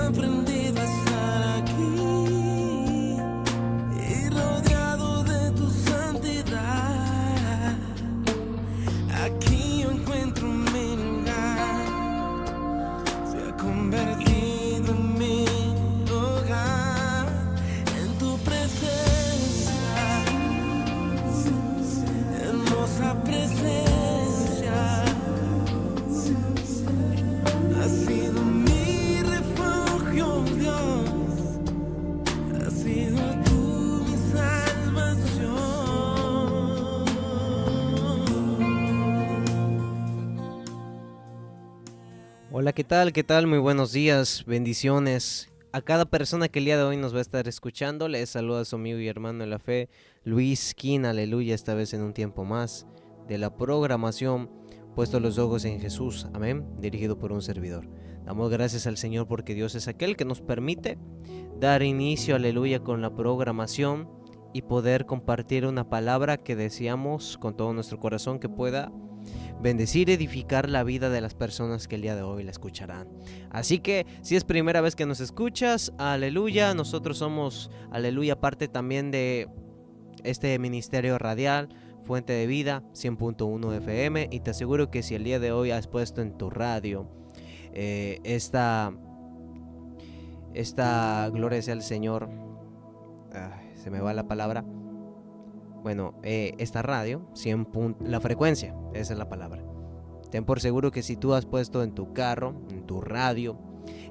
aprendido a estar aquí y rodeado de tu santidad. Aquí yo encuentro mi lugar, se ha convertido en mi hogar, en tu presencia, hermosa presencia. Has sido mi refugio, Dios, has sido tú mi salvación. Hola, ¿qué tal? ¿Qué tal? Muy buenos días, bendiciones a cada persona que el día de hoy nos va a estar escuchando. Les saluda a su amigo y hermano en la fe, Luis King, aleluya, esta vez en un tiempo más de la programación Puesto los ojos en Jesús, amén, dirigido por un servidor. Damos gracias al Señor porque Dios es aquel que nos permite dar inicio, aleluya, con la programación y poder compartir una palabra que deseamos con todo nuestro corazón que pueda bendecir, edificar la vida de las personas que el día de hoy la escucharán. Así que si es primera vez que nos escuchas, aleluya, nosotros somos, aleluya, parte también de este ministerio radial, Fuente de Vida 100.1 FM, y te aseguro que si el día de hoy has puesto en tu radio esta gloria sea al Señor, se me va la palabra, bueno, esta radio, 100 la frecuencia, esa es la palabra. Ten por seguro que si tú has puesto en tu carro, en tu radio,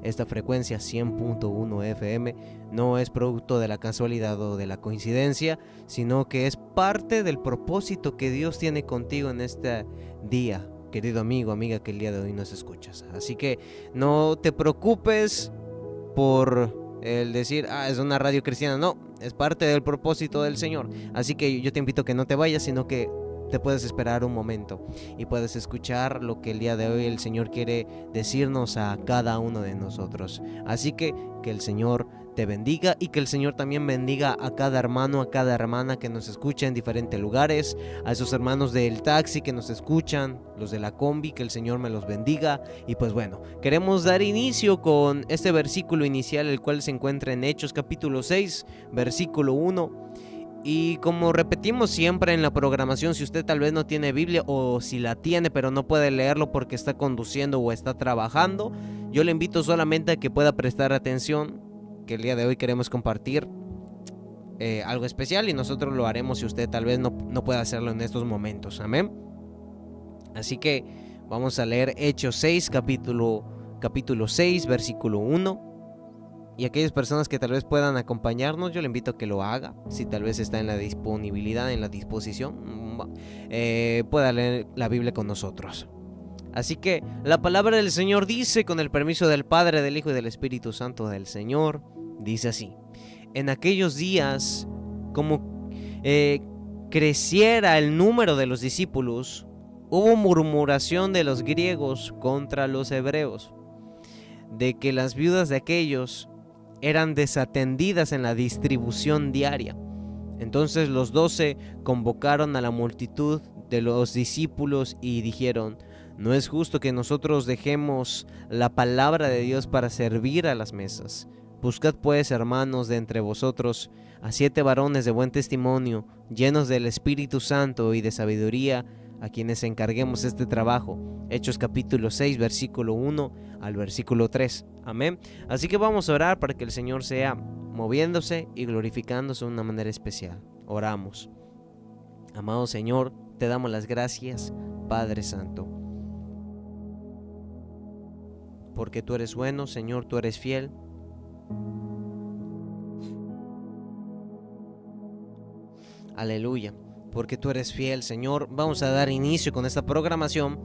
esta frecuencia 100.1 FM, no es producto de la casualidad o de la coincidencia, sino que es parte del propósito que Dios tiene contigo en este día, querido amigo, amiga que el día de hoy nos escuchas. Así que no te preocupes por el decir, es una radio cristiana. No, es parte del propósito del Señor. Así que yo te invito a que no te vayas, sino que te puedes esperar un momento y puedes escuchar lo que el día de hoy el Señor quiere decirnos a cada uno de nosotros. Así que el Señor te bendiga y que el Señor también bendiga a cada hermano, a cada hermana que nos escucha en diferentes lugares, a esos hermanos del taxi que nos escuchan, los de la combi, que el Señor me los bendiga. Y pues bueno, queremos dar inicio con este versículo inicial, el cual se encuentra en Hechos capítulo 6, versículo 1. Y como repetimos siempre en la programación, si usted tal vez no tiene Biblia o si la tiene pero no puede leerlo porque está conduciendo o está trabajando, yo le invito solamente a que pueda prestar atención, que el día de hoy queremos compartir algo especial y nosotros lo haremos si usted tal vez no pueda hacerlo en estos momentos, amén. Así que vamos a leer Hechos 6, capítulo 6, versículo 1. Y aquellas personas que tal vez puedan acompañarnos, yo le invito a que lo haga. Si tal vez está en la disponibilidad, en la disposición, pueda leer la Biblia con nosotros. Así que la palabra del Señor dice, con el permiso del Padre, del Hijo y del Espíritu Santo del Señor, dice así: en aquellos días, como creciera el número de los discípulos, hubo murmuración de los griegos contra los hebreos, de que las viudas de aquellos eran desatendidas en la distribución diaria. Entonces los 12 convocaron a la multitud de los discípulos y dijeron: no es justo que nosotros dejemos la palabra de Dios para servir a las mesas. Buscad pues, hermanos, de entre vosotros a 7 varones de buen testimonio, llenos del Espíritu Santo y de sabiduría, a quienes encarguemos este trabajo. Hechos capítulo 6, versículo 1 al versículo 3. Amén. Así que vamos a orar para que el Señor sea moviéndose y glorificándose de una manera especial. Oramos. Amado Señor, te damos las gracias, Padre Santo, porque tú eres bueno, Señor, tú eres fiel. Aleluya. Porque tú eres fiel, Señor. Vamos a dar inicio con esta programación,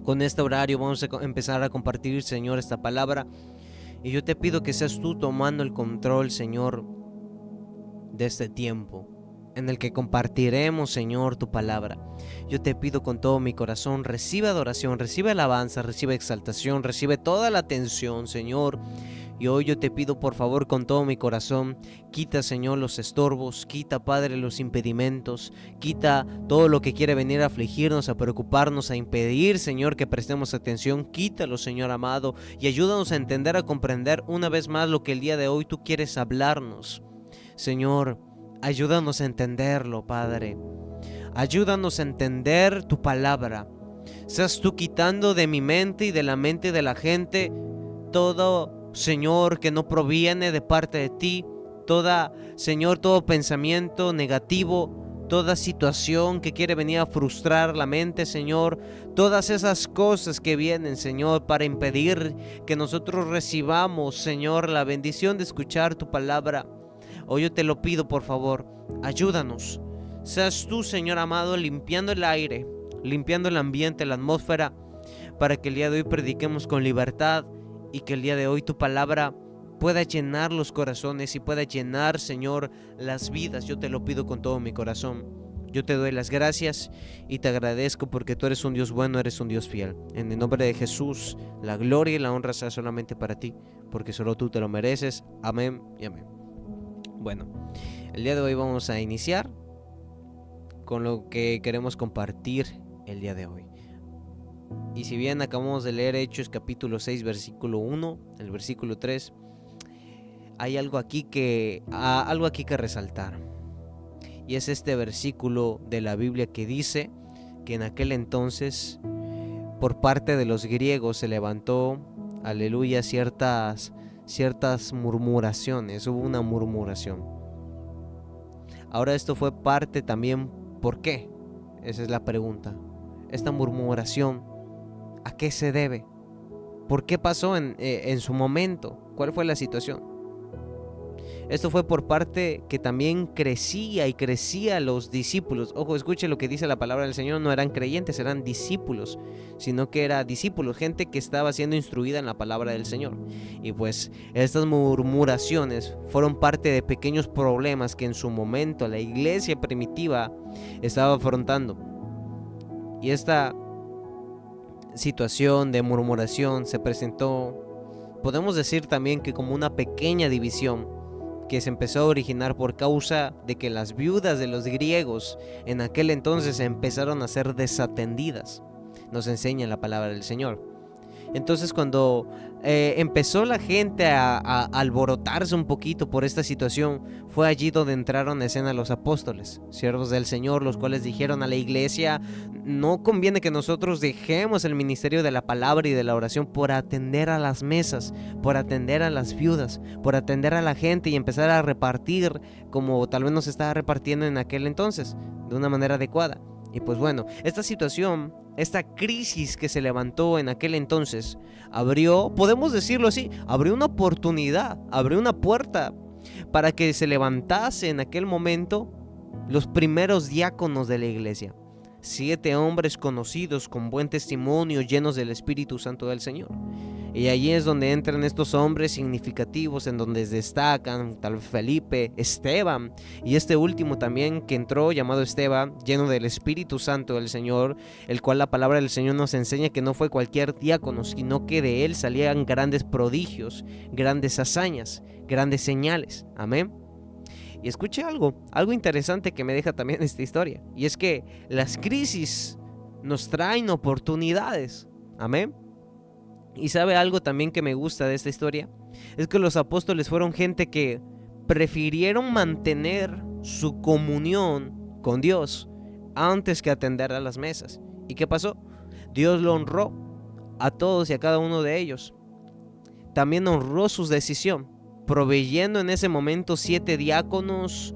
con este horario. Vamos a empezar a compartir, Señor, esta palabra. Y yo te pido que seas tú tomando el control, Señor, de este tiempo. en el que compartiremos, Señor, tu palabra. Yo te pido con todo mi corazón, recibe adoración, recibe alabanza, recibe exaltación, recibe toda la atención, Señor. Y hoy yo te pido por favor con todo mi corazón, quita, Señor, los estorbos, quita, Padre, los impedimentos, quita todo lo que quiere venir a afligirnos, a preocuparnos, a impedir, Señor, que prestemos atención. Quítalo, Señor amado, y ayúdanos a entender, a comprender una vez más lo que el día de hoy tú quieres hablarnos. Señor, ayúdanos a entenderlo, Padre. Ayúdanos a entender tu palabra. Seas tú quitando de mi mente y de la mente de la gente todo, Señor, que no proviene de parte de ti. Señor, todo pensamiento negativo, toda situación que quiere venir a frustrar la mente, Señor. Todas esas cosas que vienen, Señor, para impedir que nosotros recibamos, Señor, la bendición de escuchar tu palabra. Hoy yo te lo pido, por favor, ayúdanos. Seas tú, Señor amado, limpiando el aire, limpiando el ambiente, la atmósfera, para que el día de hoy prediquemos con libertad y que el día de hoy tu palabra pueda llenar los corazones y pueda llenar, Señor, las vidas. Yo te lo pido con todo mi corazón. Yo te doy las gracias y te agradezco porque tú eres un Dios bueno, eres un Dios fiel. En el nombre de Jesús, la gloria y la honra sea solamente para ti, porque solo tú te lo mereces. Amén y amén. Bueno, el día de hoy vamos a iniciar con lo que queremos compartir el día de hoy. Y si bien acabamos de leer Hechos capítulo 6 versículo 1, el versículo 3, hay algo aquí que resaltar. Y es este versículo de la Biblia que dice que en aquel entonces por parte de los griegos se levantó, aleluya, ciertas murmuraciones, hubo una murmuración. Ahora esto fue parte también, ¿por qué? Esa es la pregunta. Esta murmuración, ¿a qué se debe? ¿Por qué pasó en su momento? ¿Cuál fue la situación? Esto fue por parte que también crecía los discípulos. Ojo, escuche lo que dice la palabra del Señor. No eran creyentes, eran discípulos, sino que eran discípulos, gente que estaba siendo instruida en la palabra del Señor. Y pues estas murmuraciones fueron parte de pequeños problemas que en su momento la iglesia primitiva estaba afrontando. Y esta situación de murmuración se presentó, podemos decir también que como una pequeña división que se empezó a originar por causa de que las viudas de los griegos en aquel entonces empezaron a ser desatendidas. Nos enseña la palabra del Señor. Entonces cuando empezó la gente a alborotarse un poquito por esta situación, fue allí donde entraron en escena los apóstoles, siervos del Señor, los cuales dijeron a la iglesia: no conviene que nosotros dejemos el ministerio de la palabra y de la oración por atender a las mesas, por atender a las viudas, por atender a la gente y empezar a repartir como tal vez nos estaba repartiendo en aquel entonces, de una manera adecuada. Y pues bueno, esta situación, esta crisis que se levantó en aquel entonces, abrió, podemos decirlo así, abrió una oportunidad, abrió una puerta para que se levantase en aquel momento los primeros diáconos de la iglesia. 7 hombres conocidos con buen testimonio, llenos del Espíritu Santo del Señor. Y allí es donde entran estos hombres significativos, en donde destacan tal vez Felipe, Esteban, y este último también que entró, llamado Esteban, lleno del Espíritu Santo del Señor, el cual la palabra del Señor nos enseña que no fue cualquier diácono, sino que de él salían grandes prodigios, grandes hazañas, grandes señales. Amén. Y escuche algo interesante que me deja también esta historia, y es que las crisis nos traen oportunidades. Amén. Y sabe algo también que me gusta de esta historia, es que los apóstoles fueron gente que prefirieron mantener su comunión con Dios antes que atender a las mesas. ¿Y qué pasó? Dios lo honró a todos y a cada uno de ellos. También honró su decisión, proveyendo en ese momento 7 diáconos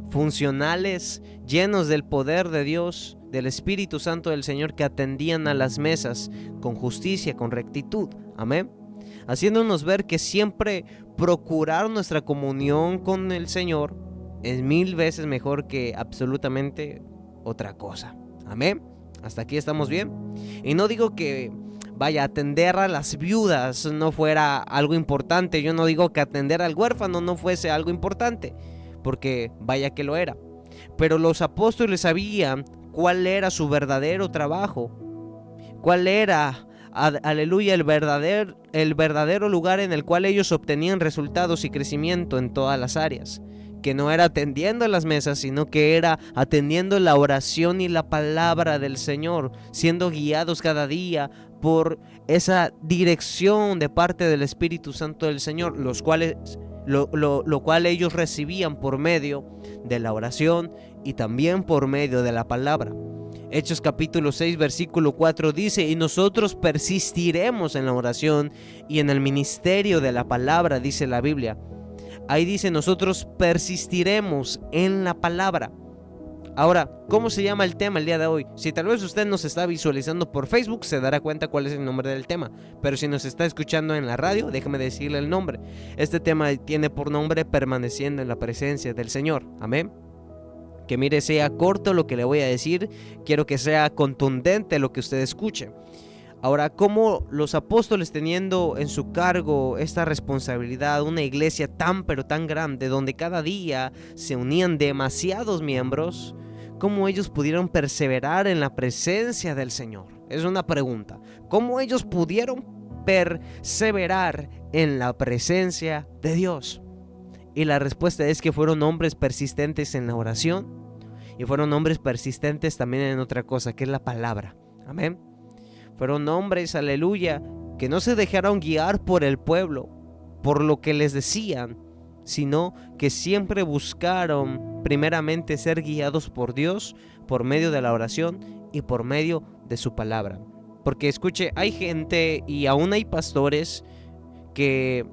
funcionales, llenos del poder de Dios, del Espíritu Santo del Señor, que atendían a las mesas con justicia, con rectitud. Amén. Haciéndonos ver que siempre procurar nuestra comunión con el Señor es 1000 veces mejor que absolutamente otra cosa. Amén. Hasta aquí estamos bien. Y no digo que vaya, atender a las viudas no fuera algo importante. Yo no digo que atender al huérfano no fuese algo importante, porque vaya que lo era. Pero los apóstoles sabían cuál era su verdadero trabajo, cuál era, aleluya, el verdadero lugar en el cual ellos obtenían resultados y crecimiento en todas las áreas. Que no era atendiendo las mesas, sino que era atendiendo la oración y la palabra del Señor, siendo guiados cada día por esa dirección de parte del Espíritu Santo del Señor, lo cual ellos recibían por medio de la oración y también por medio de la palabra. Hechos capítulo 6 versículo 4 dice: y nosotros persistiremos en la oración y en el ministerio de la palabra, dice la Biblia. Ahí dice: nosotros persistiremos en la palabra. Ahora, ¿cómo se llama el tema el día de hoy? Si tal vez usted nos está visualizando por Facebook, se dará cuenta cuál es el nombre del tema. Pero si nos está escuchando en la radio, déjeme decirle el nombre. Este tema tiene por nombre permaneciendo en la presencia del Señor. Amén. Que mire, sea corto lo que le voy a decir. Quiero que sea contundente lo que usted escuche. Ahora, ¿cómo los apóstoles, teniendo en su cargo esta responsabilidad, una iglesia tan pero tan grande, donde cada día se unían demasiados miembros, cómo ellos pudieron perseverar en la presencia del Señor? Es una pregunta. ¿Cómo ellos pudieron perseverar en la presencia de Dios? Y la respuesta es que fueron hombres persistentes en la oración y fueron hombres persistentes también en otra cosa, que es la palabra. Amén. Fueron hombres, aleluya, que no se dejaron guiar por el pueblo, por lo que les decían, sino que siempre buscaron primeramente ser guiados por Dios, por medio de la oración y por medio de su palabra. Porque escuche, hay gente y aún hay pastores que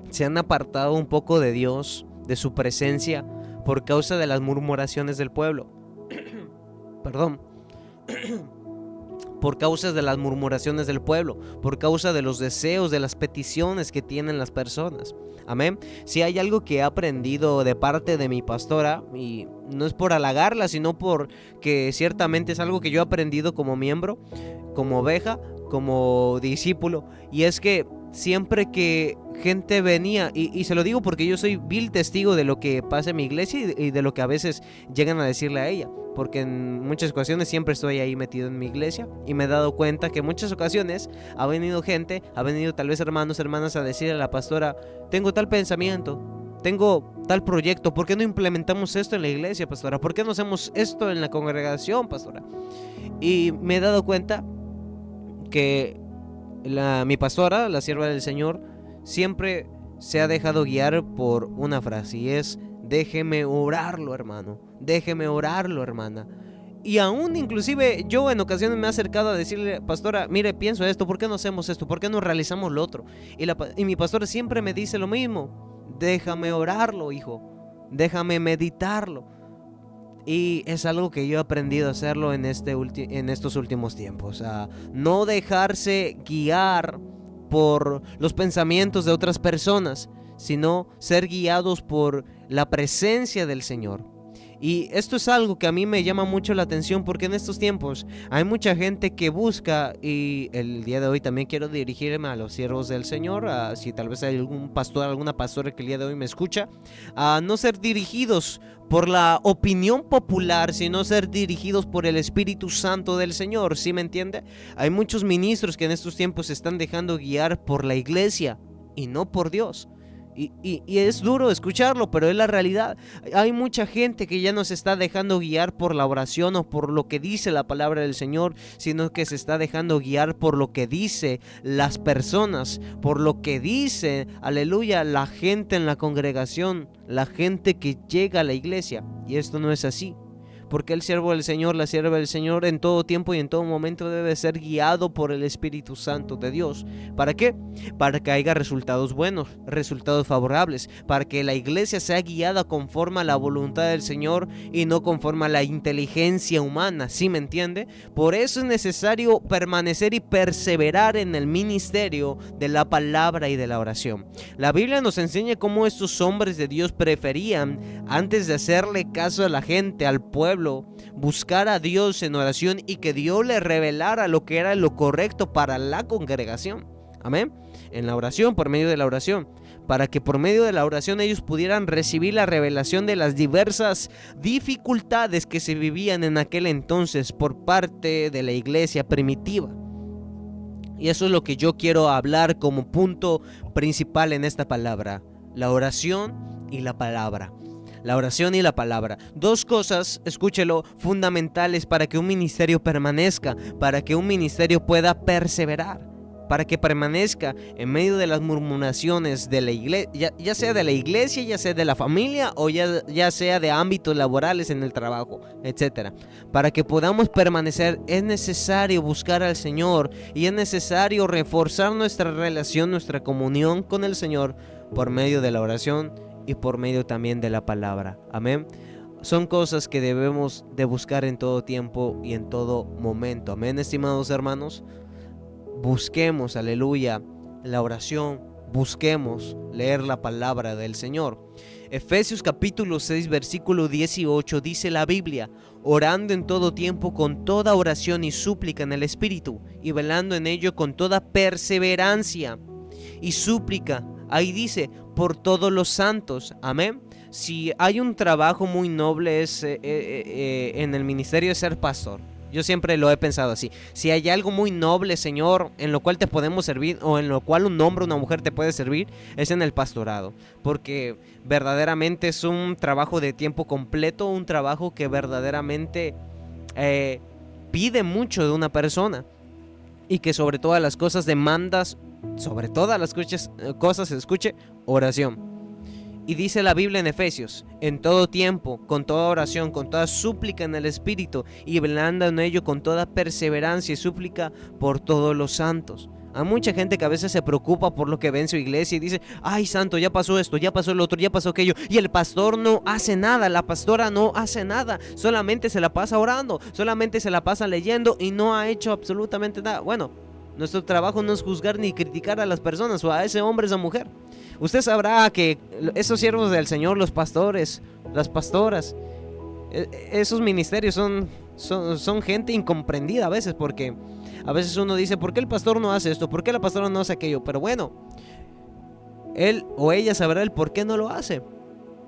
se han apartado un poco de Dios, de su presencia, por causa de las murmuraciones del pueblo. Perdón. Por causa de las murmuraciones del pueblo, por causa de los deseos, de las peticiones que tienen las personas. Amén. Si hay algo que he aprendido de parte de mi pastora, y no es por halagarla, sino porque ciertamente es algo que yo he aprendido como miembro, como oveja, como discípulo, y es que siempre que gente venía, y se lo digo porque yo soy vil testigo de lo que pasa en mi iglesia y de lo que a veces llegan a decirle a ella, porque en muchas ocasiones siempre estoy ahí metido en mi iglesia y me he dado cuenta que en muchas ocasiones ha venido gente, ha venido tal vez hermanos, hermanas a decirle a la pastora: tengo tal pensamiento, tengo tal proyecto, ¿por qué no implementamos esto en la iglesia, pastora? ¿Por qué no hacemos esto en la congregación, pastora? Y me he dado cuenta que mi pastora, la sierva del Señor, siempre se ha dejado guiar por una frase, y es: déjeme orarlo, hermano, déjeme orarlo, hermana. Y aún inclusive yo en ocasiones me he acercado a decirle: pastora, mire, pienso esto, ¿por qué no hacemos esto? ¿Por qué no realizamos lo otro? Y mi pastora siempre me dice lo mismo: déjame orarlo, hijo, déjame meditarlo. Y es algo que yo he aprendido a hacerlo en estos últimos tiempos, a no dejarse guiar por los pensamientos de otras personas, sino ser guiados por la presencia del Señor. Y esto es algo que a mí me llama mucho la atención, porque en estos tiempos hay mucha gente que busca, y el día de hoy también quiero dirigirme a los siervos del Señor, si tal vez hay algún pastor, alguna pastora que el día de hoy me escucha, a no ser dirigidos por la opinión popular, sino ser dirigidos por el Espíritu Santo del Señor. ¿Sí me entiende? Hay muchos ministros que en estos tiempos se están dejando guiar por la iglesia y no por Dios. Y es duro escucharlo, pero es la realidad. Hay mucha gente que ya no se está dejando guiar por la oración o por lo que dice la palabra del Señor, sino que se está dejando guiar por lo que dice las personas, por lo que dice, aleluya, la gente en la congregación, la gente que llega a la iglesia. Y esto no es así. Porque el siervo del Señor, la sierva del Señor, en todo tiempo y en todo momento debe ser guiado por el Espíritu Santo de Dios. ¿Para qué? Para que haya resultados buenos, resultados favorables, para que la iglesia sea guiada conforme a la voluntad del Señor y no conforme a la inteligencia humana. ¿Sí me entiende? Por eso es necesario permanecer y perseverar en el ministerio de la palabra y de la oración. La Biblia nos enseña cómo estos hombres de Dios preferían, antes de hacerle caso a la gente, al pueblo, buscar a Dios en oración y que Dios le revelara lo que era lo correcto para la congregación. Amén. En la oración, por medio de la oración. para que por medio de la oración ellos pudieran recibir la revelación de las diversas dificultades que se vivían en aquel entonces por parte de la iglesia primitiva. Y eso es lo que yo quiero hablar como punto principal en esta palabra: la oración y la palabra. La oración y la palabra. Dos cosas, escúchelo, fundamentales para que un ministerio permanezca, para que un ministerio pueda perseverar, para que permanezca en medio de las murmuraciones de la iglesia, ya sea de la iglesia, ya sea de la familia o ya sea de ámbitos laborales en el trabajo, etcétera. Para que podamos permanecer es necesario buscar al Señor y es necesario reforzar nuestra relación, nuestra comunión con el Señor por medio de la oración y por medio también de la palabra. Amén. Son cosas que debemos de buscar en todo tiempo y en todo momento. Amén, estimados hermanos. Busquemos, aleluya, la oración. Busquemos leer la palabra del Señor. Efesios capítulo 6 versículo 18 dice la Biblia: orando en todo tiempo con toda oración y súplica en el Espíritu, y velando en ello con toda perseverancia y súplica. Ahí dice, por todos los santos. Amén. Si hay un trabajo muy noble es en el ministerio de ser pastor. Yo siempre lo he pensado así. Si hay algo muy noble, Señor, en lo cual te podemos servir, o en lo cual un hombre o una mujer te puede servir, es en el pastorado. Porque verdaderamente es un trabajo de tiempo completo, un trabajo que verdaderamente pide mucho de una persona. Y que sobre todas las cosas demandas, sobre todas las cosas, escuche, oración. Y dice la Biblia en Efesios: en todo tiempo, con toda oración, con toda súplica en el Espíritu, y velando en ello con toda perseverancia y súplica por todos los santos. Hay mucha gente que a veces se preocupa por lo que ve en su iglesia y dice: ay, santo, ya pasó esto, ya pasó lo otro, ya pasó aquello, y el pastor no hace nada, la pastora no hace nada, solamente se la pasa orando, solamente se la pasa leyendo y no ha hecho absolutamente nada. Bueno, nuestro trabajo no es juzgar ni criticar a las personas o a ese hombre o esa mujer. Usted sabrá que esos siervos del Señor, los pastores, las pastoras, esos ministerios son gente incomprendida a veces, porque a veces uno dice: ¿por qué el pastor no hace esto? ¿Por qué la pastora no hace aquello? Pero bueno, él o ella sabrá el por qué no lo hace.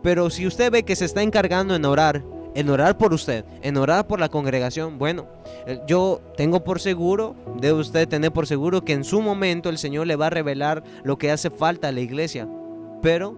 Pero si usted ve que se está encargando en orar por usted, en orar por la congregación, bueno, yo tengo por seguro, debe usted tener por seguro que en su momento el Señor le va a revelar lo que hace falta a la iglesia. Pero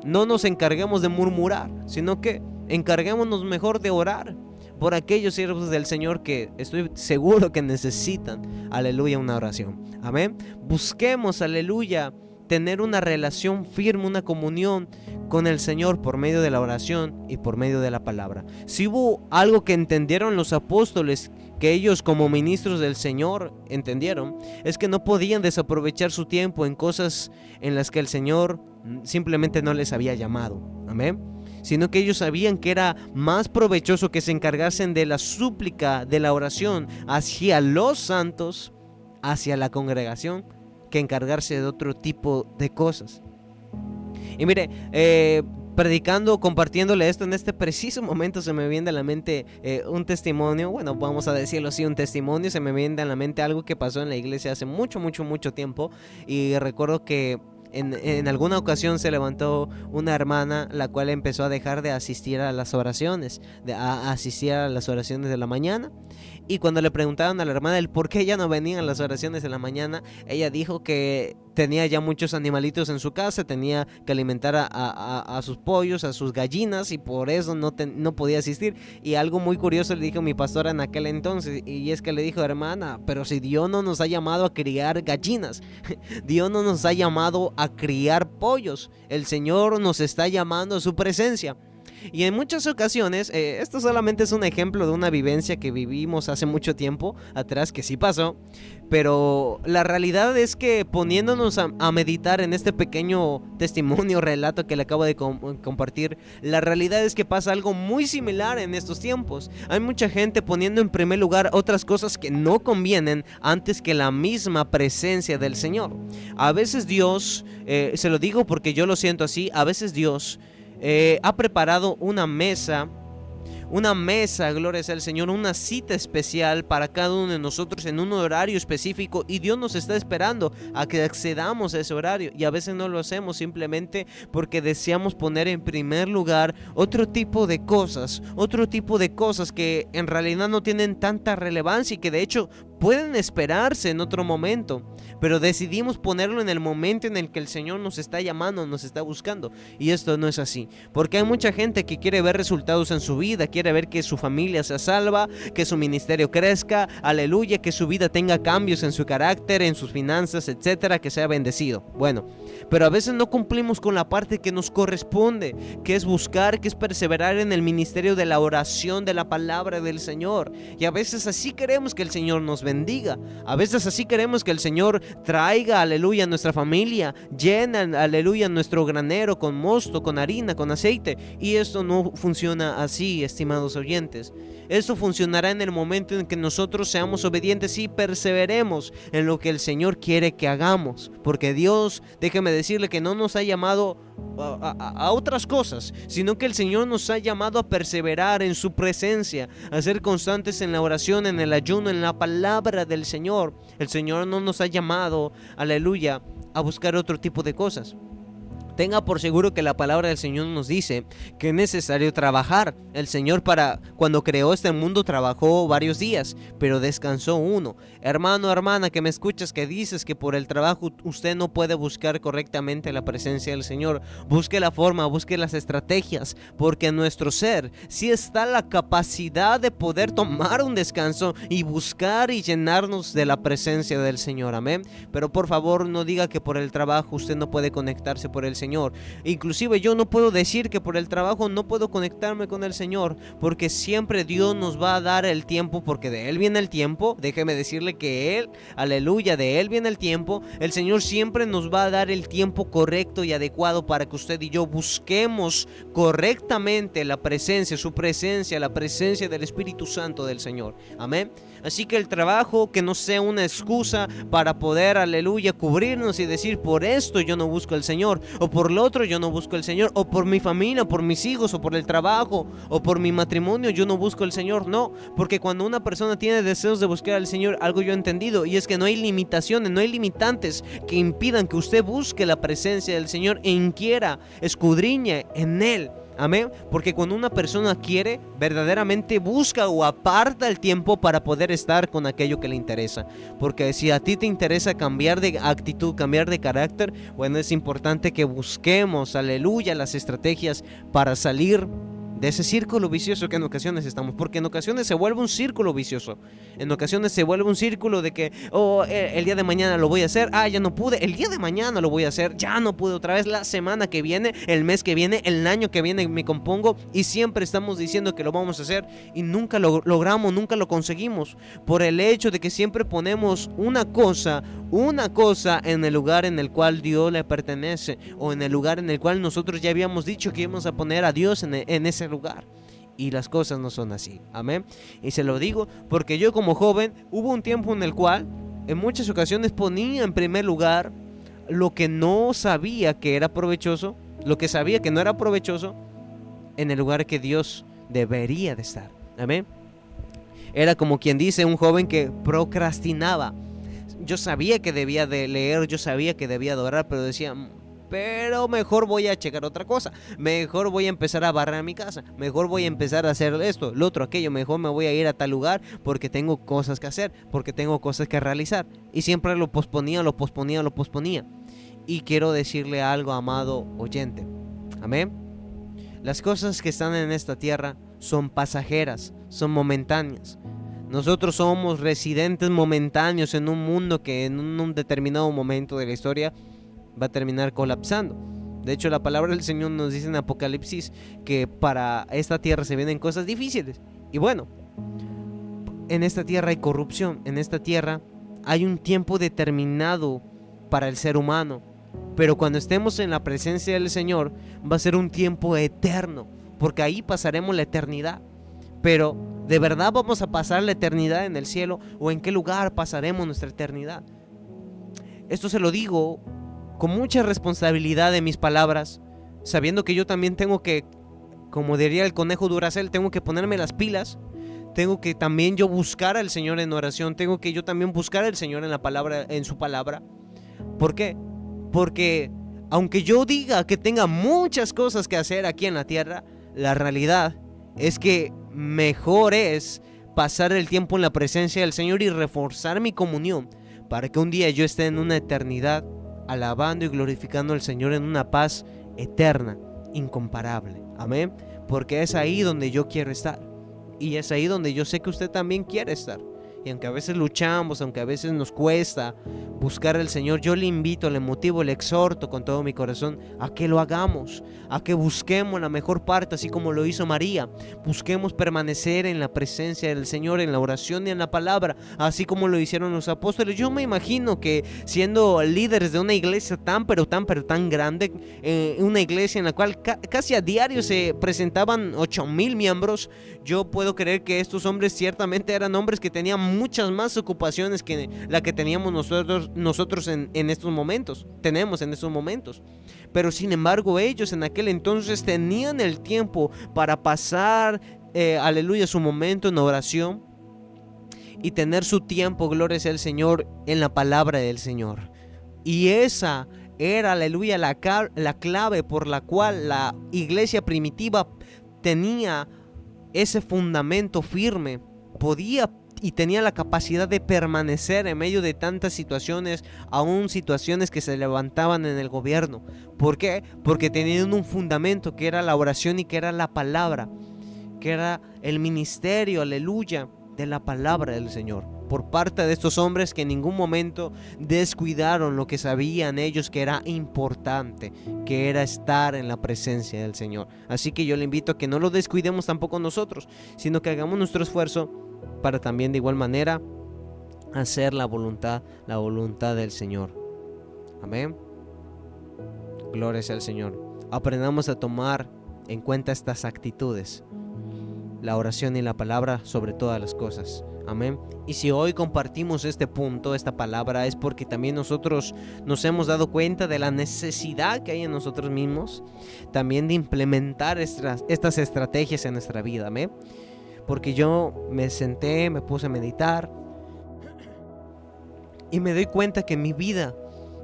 no nos encarguemos de murmurar, sino que encarguémonos mejor de orar por aquellos siervos del Señor que estoy seguro que necesitan, aleluya, una oración. Amén. Busquemos, aleluya, tener una relación firme, una comunión con el Señor por medio de la oración y por medio de la palabra. Si hubo algo que entendieron los apóstoles, que ellos como ministros del Señor entendieron, es que no podían desaprovechar su tiempo en cosas en las que el Señor simplemente no les había llamado. Amén. Sino que ellos sabían que era más provechoso que se encargasen de la súplica, de la oración hacia los santos, hacia la congregación, que encargarse de otro tipo de cosas. Y mire, predicando, compartiéndole esto en este preciso momento, se me viene a la mente un testimonio. Bueno, vamos a decirlo así, un testimonio. Se me viene a la mente algo que pasó en la iglesia hace mucho tiempo. Y recuerdo que en alguna ocasión se levantó una hermana, la cual empezó a dejar de asistir a las oraciones, a asistir a las oraciones de la mañana. Y cuando le preguntaron a la hermana el por qué ya no venían a las oraciones de la mañana, ella dijo que tenía ya muchos animalitos en su casa, tenía que alimentar a sus pollos, a sus gallinas, y por eso no podía asistir. Y algo muy curioso le dijo mi pastora en aquel entonces, y es que le dijo: hermana, pero si Dios no nos ha llamado a criar gallinas, Dios no nos ha llamado a criar pollos, el Señor nos está llamando a su presencia. Y en muchas ocasiones, esto solamente es un ejemplo de una vivencia que vivimos hace mucho tiempo atrás, que sí pasó, pero la realidad es que poniéndonos a meditar en este pequeño testimonio, relato que le acabo de compartir, la realidad es que pasa algo muy similar en estos tiempos. Hay mucha gente poniendo en primer lugar otras cosas que no convienen antes que la misma presencia del Señor. A veces Dios, se lo digo porque yo lo siento así, a veces Dios ha preparado una mesa una mesa, gloria sea al Señor, una cita especial para cada uno de nosotros en un horario específico, y Dios nos está esperando a que accedamos a ese horario, y a veces no lo hacemos simplemente porque deseamos poner en primer lugar otro tipo de cosas que en realidad no tienen tanta relevancia y que de hecho pueden esperarse en otro momento, pero decidimos ponerlo en el momento en el que el Señor nos está llamando, nos está buscando, y esto no es así, porque hay mucha gente que quiere ver resultados en su vida, quiere ver que su familia se salva, que su ministerio crezca, aleluya, que su vida tenga cambios en su carácter, en sus finanzas, etcétera, que sea bendecido. Bueno, pero a veces no cumplimos con la parte que nos corresponde, que es buscar, que es perseverar en el ministerio de la oración, de la palabra del Señor, y a veces así queremos que el Señor nos bendiga, a veces así queremos que el Señor traiga, aleluya, a nuestra familia, llena, aleluya, nuestro granero con mosto, con harina, con aceite, y esto no funciona así, estimados oyentes. Esto funcionará en el momento en que nosotros seamos obedientes y perseveremos en lo que el Señor quiere que hagamos, porque Dios, déjeme decirle que no nos ha llamado a otras cosas, sino que el Señor nos ha llamado a perseverar en su presencia, a ser constantes en la oración, en el ayuno, en la palabra del Señor. El Señor no nos ha llamado, aleluya, a buscar otro tipo de cosas. Tenga por seguro que la palabra del Señor nos dice que es necesario trabajar. El Señor, para cuando creó este mundo, trabajó varios días, pero descansó uno. Hermano, hermana, que me escuchas, que dices que por el trabajo usted no puede buscar correctamente la presencia del Señor, busque la forma, busque las estrategias, porque en nuestro ser sí está la capacidad de poder tomar un descanso y buscar y llenarnos de la presencia del Señor, amén. Pero por favor no diga que por el trabajo usted no puede conectarse por el Señor. Inclusive yo no puedo decir que por el trabajo no puedo conectarme con el Señor, porque siempre Dios nos va a dar el tiempo, porque de Él viene el tiempo. Déjeme decirle que Él, aleluya, de Él viene el tiempo. El Señor siempre nos va a dar el tiempo correcto y adecuado para que usted y yo busquemos correctamente la presencia, su presencia, la presencia del Espíritu Santo del Señor, amén. Así que el trabajo que no sea una excusa para poder, aleluya, cubrirnos y decir: por esto yo no busco al Señor, o por lo otro yo no busco al Señor, o por mi familia, por mis hijos, o por el trabajo, o por mi matrimonio yo no busco al Señor. No, porque cuando una persona tiene deseos de buscar al Señor, algo yo he entendido, y es que no hay limitaciones, no hay limitantes que impidan que usted busque la presencia del Señor e inquiera, escudriñe en Él. Amén, porque cuando una persona quiere, verdaderamente busca o aparta el tiempo para poder estar con aquello que le interesa. Porque si a ti te interesa cambiar de actitud, cambiar de carácter, bueno, es importante que busquemos, aleluya, las estrategias para salir de ese círculo vicioso que en ocasiones estamos, porque en ocasiones se vuelve un círculo vicioso. En ocasiones se vuelve un círculo de que, el día de mañana lo voy a hacer, ya no pude, el día de mañana lo voy a hacer, ya no pude otra vez, la semana que viene, el mes que viene, el año que viene me compongo, y siempre estamos diciendo que lo vamos a hacer y nunca lo logramos, nunca lo conseguimos, por el hecho de que siempre ponemos una cosa en el lugar en el cual Dios le pertenece, o en el lugar en el cual nosotros ya habíamos dicho que íbamos a poner a Dios en ese lugar. Y las cosas no son así, amén. Y se lo digo porque yo, como joven, hubo un tiempo en el cual en muchas ocasiones ponía en primer lugar lo que no sabía que era provechoso, lo que sabía que no era provechoso, en el lugar que Dios debería de estar, amén. Era como quien dice, un joven que procrastinaba. Yo sabía que debía de leer, yo sabía que debía de orar, pero decía: pero mejor voy a checar otra cosa, mejor voy a empezar a barrer mi casa, mejor voy a empezar a hacer esto, lo otro, aquello, mejor me voy a ir a tal lugar porque tengo cosas que hacer, porque tengo cosas que realizar. Y siempre lo posponía. Y quiero decirle algo, amado oyente, amén. Las cosas que están en esta tierra son pasajeras, son momentáneas. Nosotros somos residentes momentáneos en un mundo que en un determinado momento de la historia va a terminar colapsando. De hecho, la palabra del Señor nos dice en Apocalipsis que para esta tierra se vienen cosas difíciles. Y bueno, en esta tierra hay corrupción, en esta tierra hay un tiempo determinado para el ser humano, pero cuando estemos en la presencia del Señor va a ser un tiempo eterno, porque ahí pasaremos la eternidad. Pero ¿de verdad vamos a pasar la eternidad en el cielo, o en qué lugar pasaremos nuestra eternidad? Esto se lo digo con mucha responsabilidad de mis palabras, sabiendo que yo también tengo que como diría el conejo Duracell, tengo que ponerme las pilas. Tengo que también yo buscar al Señor en oración. Tengo que yo también buscar al Señor en la palabra, en su palabra. ¿Por qué? Porque aunque yo diga que tenga muchas cosas que hacer aquí en la tierra, la realidad es que mejor es pasar el tiempo en la presencia del Señor y reforzar mi comunión para que un día yo esté en una eternidad alabando y glorificando al Señor en una paz eterna, incomparable. Amén. Porque es ahí donde yo quiero estar. Y es ahí donde yo sé que usted también quiere estar. Y aunque a veces luchamos, aunque a veces nos cuesta buscar al Señor, yo le invito, le motivo, le exhorto con todo mi corazón a que lo hagamos, a que busquemos la mejor parte, así como lo hizo María. Busquemos permanecer en la presencia del Señor, en la oración y en la palabra, así como lo hicieron los apóstoles. Yo me imagino que siendo líderes de una iglesia tan grande, una iglesia en la cual casi a diario se presentaban 8,000 miembros, yo puedo creer que estos hombres ciertamente eran hombres que tenían muchas más ocupaciones que la que teníamos nosotros en estos momentos, tenemos en estos momentos. Pero sin embargo ellos en aquel entonces tenían el tiempo para pasar, aleluya, su momento en oración y tener su tiempo, gloria sea el Señor, en la palabra del Señor. Y esa era, aleluya, la clave por la cual la iglesia primitiva tenía ese fundamento firme, podía y tenía la capacidad de permanecer en medio de tantas situaciones, aún situaciones que se levantaban en el gobierno. ¿Por qué? Porque tenían un fundamento que era la oración y que era la palabra, que era el ministerio, aleluya, de la palabra del Señor, por parte de estos hombres que en ningún momento descuidaron lo que sabían ellos que era importante, que era estar en la presencia del Señor. Así que yo le invito a que no lo descuidemos tampoco nosotros, sino que hagamos nuestro esfuerzo para también de igual manera hacer la voluntad del Señor. Amén. Gloria sea al Señor. Aprendamos a tomar en cuenta estas actitudes, la oración y la palabra sobre todas las cosas. Amén. Y si hoy compartimos este punto, esta palabra, es porque también nosotros nos hemos dado cuenta de la necesidad que hay en nosotros mismos, también de implementar estas estrategias en nuestra vida. Amén. Porque yo me senté, me puse a meditar y me doy cuenta que en mi vida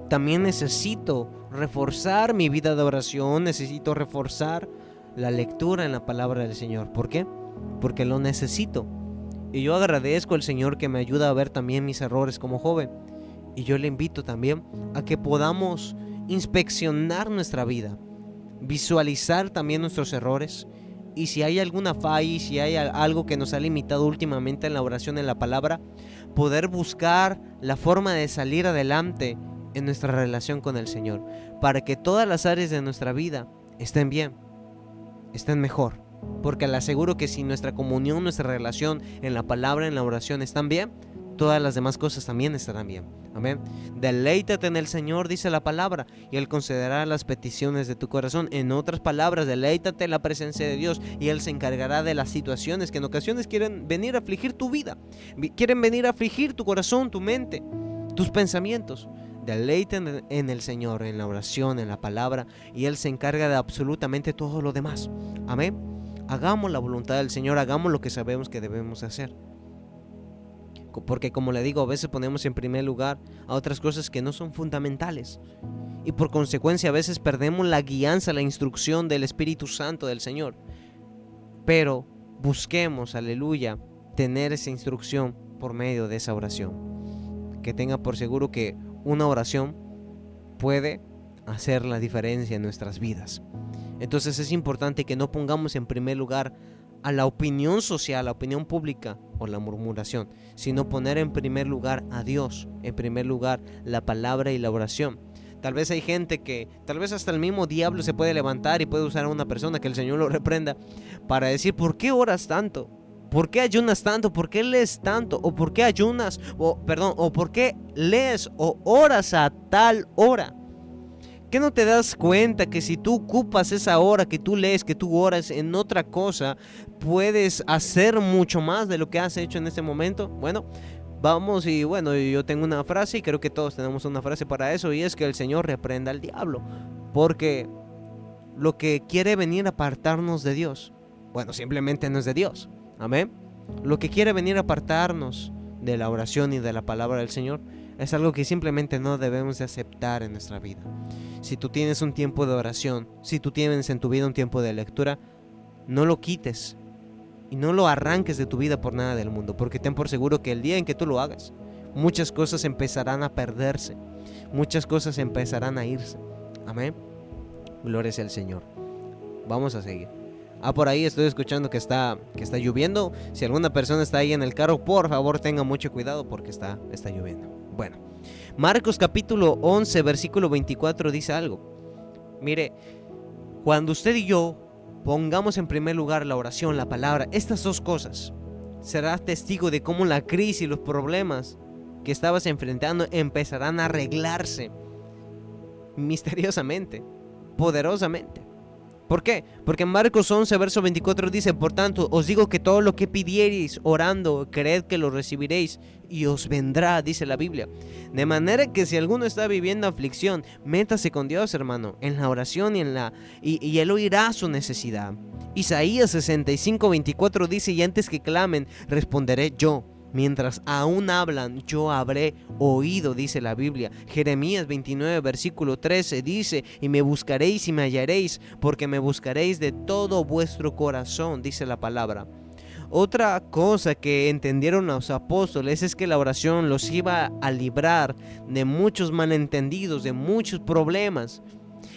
también necesito reforzar mi vida de oración, necesito reforzar la lectura en la palabra del Señor. ¿Por qué? Porque lo necesito. Y yo agradezco al Señor que me ayuda a ver también mis errores como joven. Y yo le invito también a que podamos inspeccionar nuestra vida, visualizar también nuestros errores. Y si hay alguna falla y si hay algo que nos ha limitado últimamente en la oración, en la palabra, poder buscar la forma de salir adelante en nuestra relación con el Señor, para que todas las áreas de nuestra vida estén bien, estén mejor. Porque le aseguro que si nuestra comunión, nuestra relación en la palabra, en la oración están bien, todas las demás cosas también estarán bien. Amén. Deleítate en el Señor, dice la palabra, y Él concederá las peticiones de tu corazón. En otras palabras, deleítate en la presencia de Dios y Él se encargará de las situaciones que en ocasiones quieren venir a afligir tu vida, quieren venir a afligir tu corazón, tu mente, tus pensamientos. Deleítate en el Señor, en la oración, en la palabra, y Él se encarga de absolutamente todo lo demás. Amén. Hagamos la voluntad del Señor, hagamos lo que sabemos que debemos hacer. Porque como le digo, a veces ponemos en primer lugar a otras cosas que no son fundamentales. Y por consecuencia a veces perdemos la guianza, la instrucción del Espíritu Santo del Señor. Pero busquemos, aleluya, tener esa instrucción por medio de esa oración. Que tenga por seguro que una oración puede hacer la diferencia en nuestras vidas. Entonces es importante que no pongamos en primer lugar a la opinión social, la opinión pública o la murmuración, sino poner en primer lugar a Dios, en primer lugar la palabra y la oración. Tal vez hay gente que, tal vez hasta el mismo diablo se puede levantar y puede usar a una persona, que el Señor lo reprenda, para decir: ¿por qué oras tanto? ¿Por qué ayunas tanto? ¿Por qué lees tanto? ¿O por qué ayunas? ¿O por qué lees o oras a tal hora? ¿Qué no te das cuenta que si tú ocupas esa hora que tú lees, que tú oras en otra cosa, puedes hacer mucho más de lo que has hecho en este momento? Bueno, vamos, y bueno, yo tengo una frase y creo que todos tenemos una frase para eso, y es que el Señor reprenda al diablo, porque lo que quiere venir a apartarnos de Dios, bueno, simplemente no es de Dios. Amén. Lo que quiere venir a apartarnos de la oración y de la palabra del Señor es algo que simplemente no debemos de aceptar en nuestra vida. Si tú tienes un tiempo de oración, si tú tienes en tu vida un tiempo de lectura, no lo quites y no lo arranques de tu vida por nada del mundo, porque ten por seguro que el día en que tú lo hagas, muchas cosas empezarán a perderse, muchas cosas empezarán a irse. Amén. Gloria sea al Señor. Vamos a seguir. Por ahí estoy escuchando que está lloviendo. Si alguna persona está ahí en el carro, por favor tenga mucho cuidado porque está lloviendo. Bueno, Marcos capítulo 11 versículo 24 dice algo. Mire, cuando usted y yo pongamos en primer lugar la oración, la palabra, estas dos cosas, serás testigo de cómo la crisis y los problemas que estabas enfrentando empezarán a arreglarse misteriosamente, poderosamente. ¿Por qué? Porque en Marcos 11, verso 24 dice: por tanto, os digo que todo lo que pidiereis orando, creed que lo recibiréis y os vendrá, dice la Biblia. De manera que si alguno está viviendo aflicción, métase con Dios, hermano, en la oración y Él oirá su necesidad. Isaías 65, 24 dice: y antes que clamen, responderé yo. Mientras aún hablan, yo habré oído, dice la Biblia. Jeremías 29, versículo 13 dice: y me buscaréis y me hallaréis, porque me buscaréis de todo vuestro corazón, dice la palabra. Otra cosa que entendieron los apóstoles es que la oración los iba a librar de muchos malentendidos, de muchos problemas.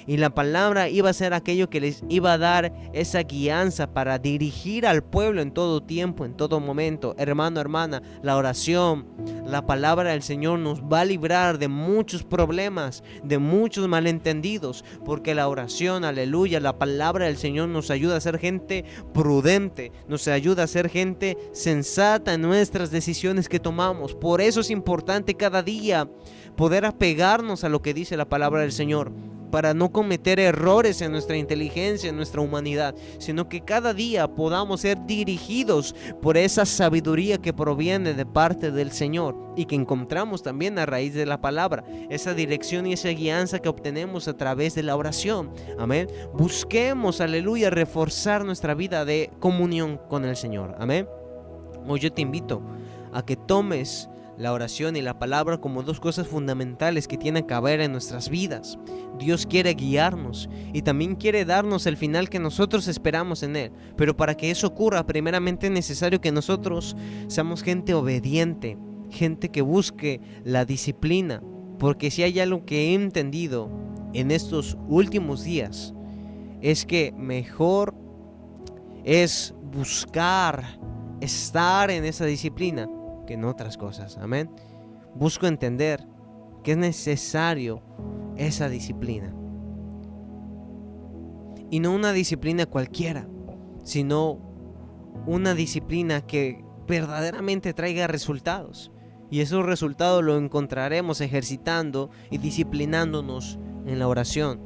Y la palabra iba a ser aquello que les iba a dar esa guianza para dirigir al pueblo en todo tiempo, en todo momento. Hermano, hermana, la oración, la palabra del Señor nos va a librar de muchos problemas, de muchos malentendidos, porque la oración, aleluya, la palabra del Señor nos ayuda a ser gente prudente, nos ayuda a ser gente sensata en nuestras decisiones que tomamos. Por eso es importante cada día poder apegarnos a lo que dice la palabra del Señor, para no cometer errores en nuestra inteligencia, en nuestra humanidad, sino que cada día podamos ser dirigidos por esa sabiduría que proviene de parte del Señor y que encontramos también a raíz de la palabra, esa dirección y esa guianza que obtenemos a través de la oración. Amén. Busquemos, aleluya, reforzar nuestra vida de comunión con el Señor. Amén. Hoy yo te invito a que tomes la oración y la palabra como dos cosas fundamentales que tienen que haber en nuestras vidas. Dios quiere guiarnos y también quiere darnos el final que nosotros esperamos en Él. Pero para que eso ocurra, primeramente es necesario que nosotros seamos gente obediente, gente que busque la disciplina. Porque si hay algo que he entendido en estos últimos días, es que mejor es buscar estar en esa disciplina que en otras cosas. Amén. Busco entender que es necesario esa disciplina, y no una disciplina cualquiera, sino una disciplina que verdaderamente traiga resultados, y esos resultados los encontraremos ejercitando y disciplinándonos en la oración,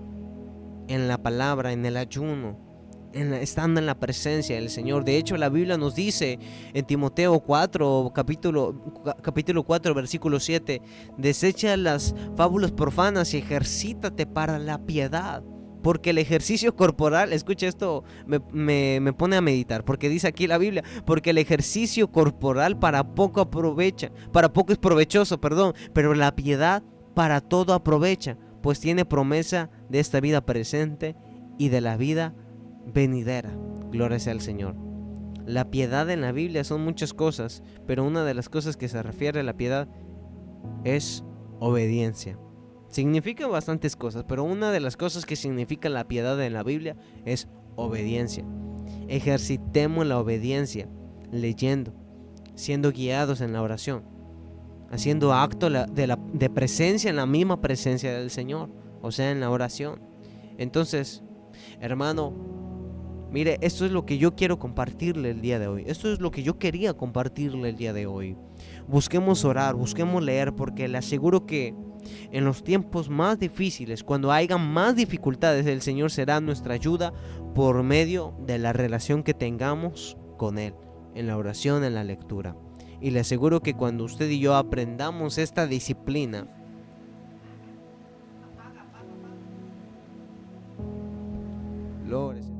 en la palabra, en el ayuno, estando en la presencia del Señor. De hecho, la Biblia nos dice en Timoteo 4, capítulo 4, versículo 7: desecha las fábulas profanas y ejercítate para la piedad. Porque el ejercicio corporal, escucha esto, me pone a meditar, porque dice aquí la Biblia: porque el ejercicio corporal para poco es provechoso, pero la piedad para todo aprovecha, pues tiene promesa de esta vida presente y de la vida venidera. Gloria sea al Señor. La piedad en la Biblia son muchas cosas, pero una de las cosas que se refiere a la piedad es obediencia. Significa bastantes cosas, pero una de las cosas que significa la piedad en la Biblia es obediencia. Ejercitemos la obediencia leyendo, siendo guiados en la oración, haciendo acto de presencia en la misma presencia del Señor, o sea, en la oración. Entonces, hermano, mire, esto es lo que yo quiero compartirle el día de hoy. Esto es lo que yo quería compartirle el día de hoy. Busquemos orar, busquemos leer, porque le aseguro que en los tiempos más difíciles, cuando haya más dificultades, el Señor será nuestra ayuda por medio de la relación que tengamos con Él, en la oración, en la lectura. Y le aseguro que cuando usted y yo aprendamos esta disciplina, Gloria.